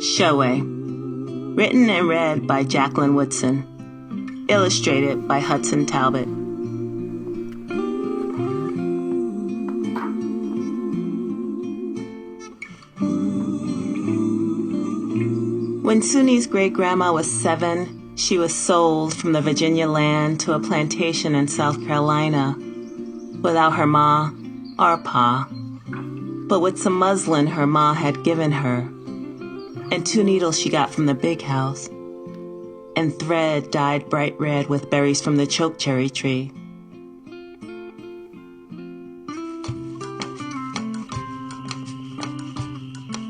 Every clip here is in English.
Shoei. Written and read by Jacqueline Woodson. Illustrated by Hudson Talbott. When Suni's great-grandma was 7, she was sold from the Virginia land to a plantation in South Carolina without her ma or pa, but with some muslin her ma had given her, and 2 needles she got from the big house, and thread dyed bright red with berries from the chokecherry tree.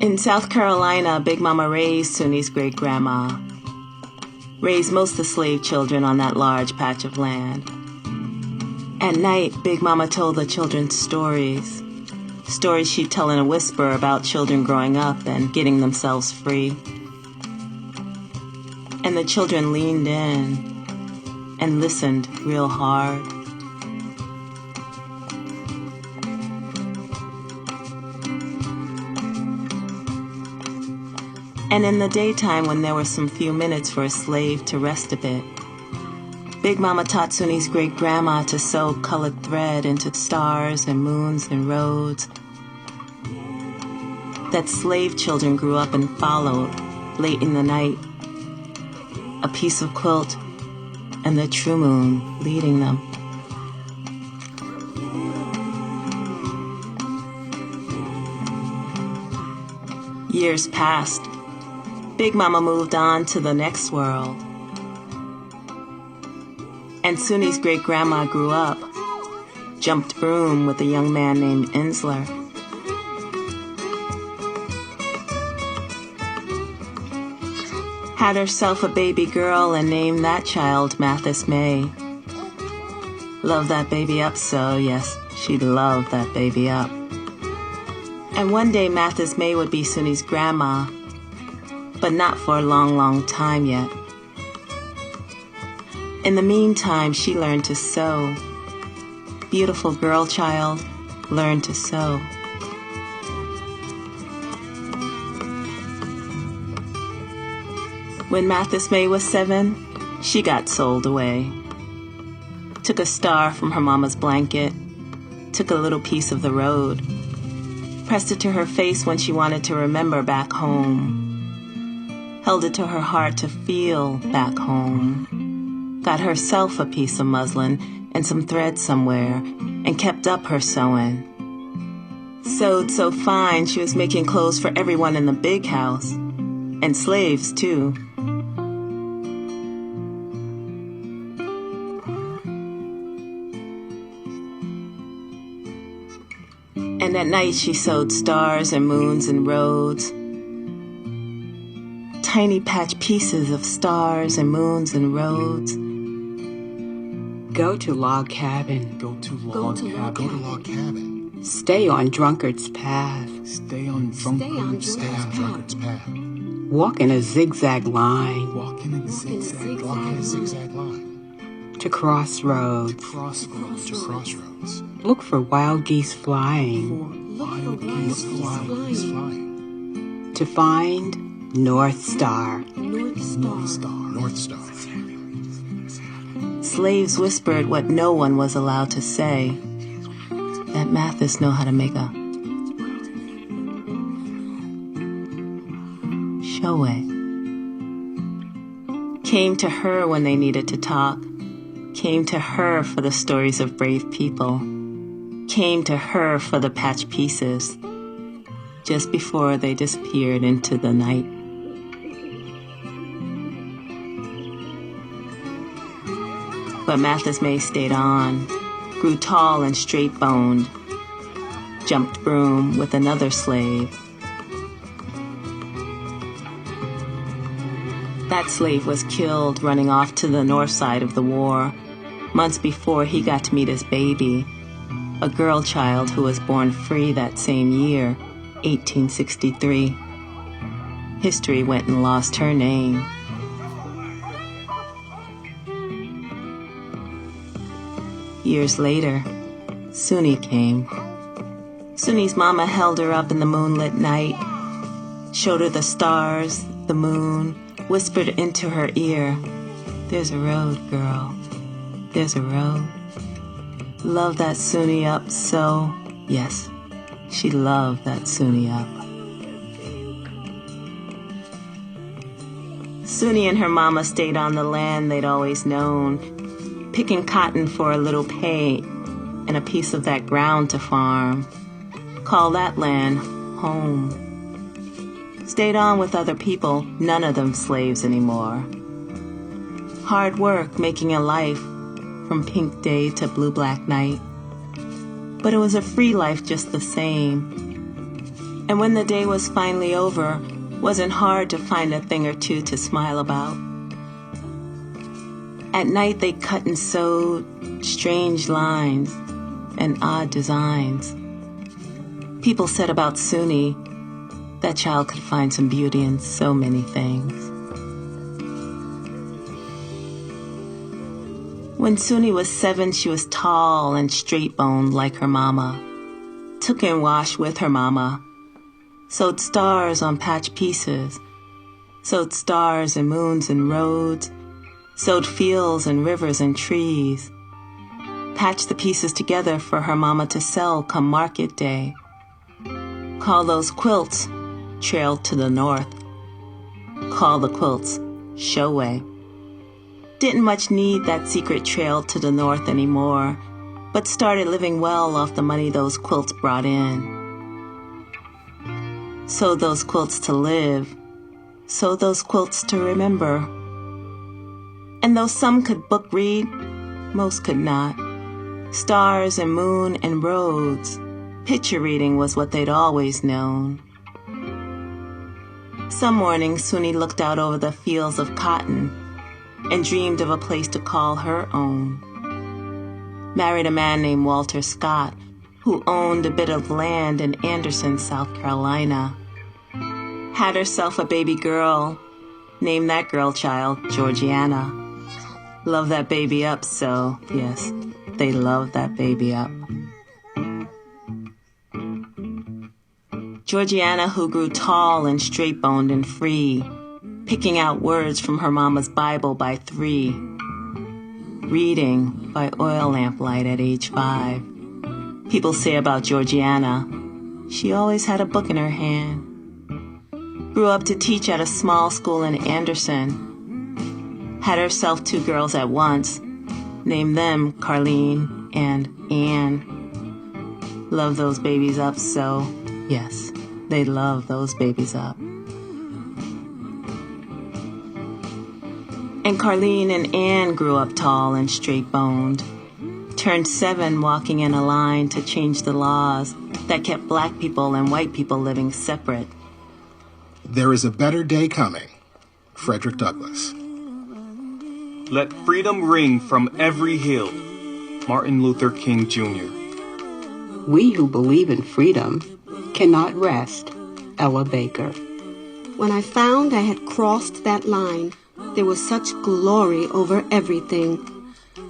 In South Carolina, Big Mama raised Suni's great-grandma, raised most of the slave children on that large patch of land. At night, Big Mama told the children stories she'd tell in a whisper about children growing up and getting themselves free. And the children leaned in and listened real hard. And in the daytime, when there were some few minutes for a slave to rest a bit, Big Mama taught Suni's great-grandma to sew colored thread into stars and moons and roads that slave children grew up and followed late in the night, a piece of quilt and the true moon leading them. Years passed. Big Mama moved on to the next world. And Suni's great-grandma grew up, jumped broom with a young man named Insler. Had herself a baby girl and named that child Mathis May. Loved that baby up so, yes, she loved that baby up. And one day Mathis May would be Suni's grandma, but not for a long, long time yet. In the meantime, she learned to sew. Beautiful girl child learned to sew. When Mathis May was 7, she got sold away. Took a star from her mama's blanket, took a little piece of the road, pressed it to her face when she wanted to remember back home, held it to her heart to feel back home, got herself a piece of muslin and some thread somewhere, and kept up her sewing. Sewed so fine she was making clothes for everyone in the big house, and slaves too. And at night she sewed stars and moons and roads, tiny patch pieces of stars and moons and roads. Go to log cabin. Go to log cabin. Stay on drunkard's path. Stay on drunkard's path. Walk in a zigzag line. Walk in a zigzag line. To crossroads. To crossroads. Look for wild geese flying. Wild geese flying. To find North Star. North Star. Slaves whispered what no one was allowed to say, that Mathis know how to make a shoei. Came to her when they needed to talk, came to her for the stories of brave people, came to her for the patch pieces, just before they disappeared into the night. But Mathis May stayed on, grew tall and straight-boned, jumped broom with another slave. That slave was killed running off to the north side of the war, months before he got to meet his baby, a girl child who was born free that same year, 1863. History went and lost her name. Years later, Suni came. Suni's mama held her up in the moonlit night, Showed her the stars, the moon, whispered into her ear, "There's a road, girl, there's a road." Loved that Suni up so, yes, she loved that Suni up. Suni and her mama stayed on the land they'd always known, picking cotton for a little pay and a piece of that ground to farm. Call that land home. Stayed on with other people, none of them slaves anymore. Hard work making a life from pink day to blue-black night. But it was a free life just the same. And when the day was finally over, wasn't hard to find a thing or two to smile about. At night they cut and sewed strange lines and odd designs. People said about Suni, that child could find some beauty in so many things. When Suni was 7, she was tall and straight-boned like her mama. Took and washed with her mama. Sewed stars on patch pieces. Sewed stars and moons and roads. Sewed fields and rivers and trees. Patched the pieces together for her mama to sell come market day. Call those quilts Trail to the North. Call the quilts Showway. Didn't much need that secret trail to the north anymore, but started living well off the money those quilts brought in. Sewed those quilts to live, sewed those quilts to remember. And though some could book read, most could not. Stars and moon and roads, picture reading was what they'd always known. Some morning, Suni looked out over the fields of cotton and dreamed of a place to call her own. Married a man named Walter Scott, who owned a bit of land in Anderson, South Carolina. Had herself a baby girl, named that girl child Georgiana. Loved that baby up so, yes, they loved that baby up. Georgiana, who grew tall and straight-boned and free, picking out words from her mama's Bible by 3, reading by oil lamplight at age 5. People say about Georgiana, she always had a book in her hand. Grew up to teach at a small school in Anderson. Had herself 2 girls at once, named them Carlene and Anne. Loved those babies up so, yes, they loved those babies up. And Carlene and Anne grew up tall and straight-boned. Turned 7 walking in a line to change the laws that kept black people and white people living separate. There is a better day coming. Frederick Douglass. Let freedom ring from every hill. Martin Luther King Jr. We who believe in freedom cannot rest. Ella Baker. When I found I had crossed that line, there was such glory over everything.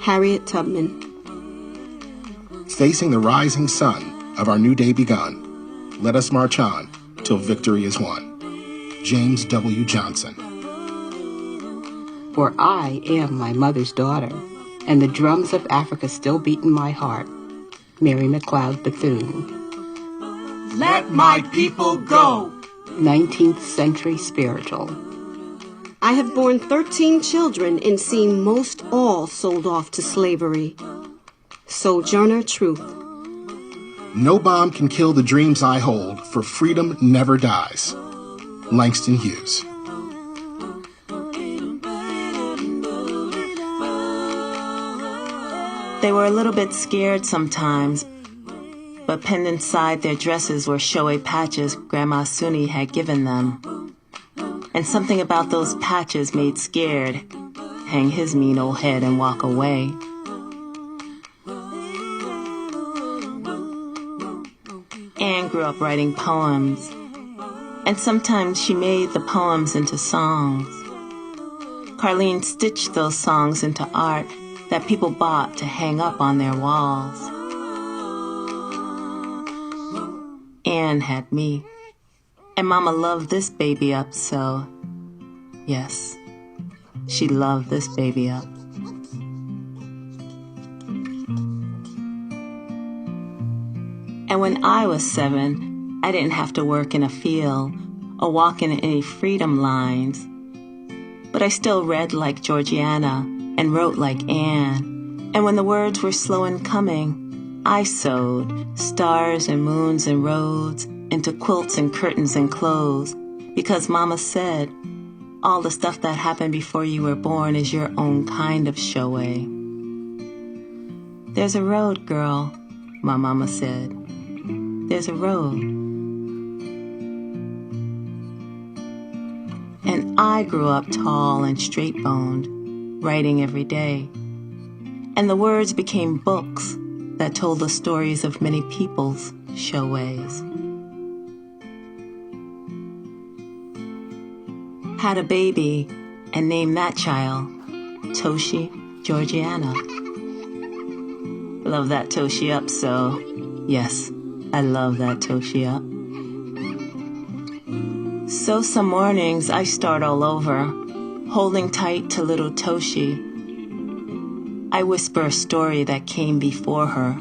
Harriet Tubman. Facing the rising sun of our new day begun, let us march on till victory is won. James W. Johnson. For I am my mother's daughter, and the drums of Africa still beat in my heart. Mary McLeod Bethune. Let my people go. 19th century spiritual. I have borne 13 children and seen most all sold off to slavery. Sojourner Truth. No bomb can kill the dreams I hold, for freedom never dies. Langston Hughes. They were a little bit scared sometimes, but pinned inside their dresses were showy patches Grandma Suni had given them. And something about those patches made Scared hang his mean old head and walk away. Anne grew up writing poems, and sometimes she made the poems into songs. Carlene stitched those songs into art that people bought to hang up on their walls. Anne had me. And Mama loved this baby up so. Yes, she loved this baby up. And when I was 7, I didn't have to work in a field or walk in any freedom lines. But I still read like Georgiana and wrote like Anne. And when the words were slow in coming, I sewed stars and moons and roads into quilts and curtains and clothes, because Mama said, all the stuff that happened before you were born is your own kind of showay. There's a road, girl, my mama said. There's a road. And I grew up tall and straight-boned, writing every day. And the words became books that told the stories of many people's showways. Had a baby and named that child Toshi Georgiana. Love that Toshi up so. Yes, I love that Toshi up. So some mornings I start all over, holding tight to little Toshi. I whisper a story that came before her.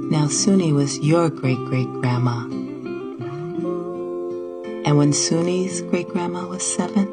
Now Suni was your great-great-grandma. And when Suni's great-grandma was 7,